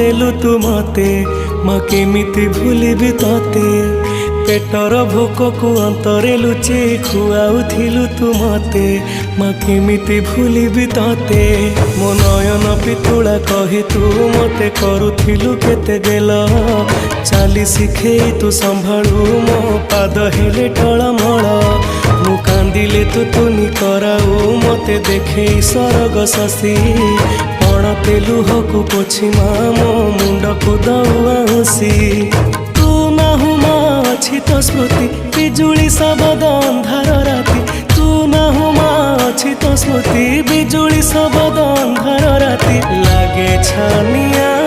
देलु तू मते माँ केमिति भूलिबि तते पेटर भोक को अंतरे लुचे खुआउथिलु तू मते माँ केमिति भूलिबि तते मो नयन पितुला कहि तू मते करुथिलु केते गेल चाली शिखे तू संभाळु मो पाद हेले टळमळ मु कांदिले तू तुनी कराऊ मते देखे सरग शशि पणते लुहकु पोछि मो मुंड को दउसी तू नाहु मा अछि तो स्मृति बिजुली सबद अंधार राति तू नाहु मा अछि तो स्मृति बिजुली सबद अंधार राति लागे छानिया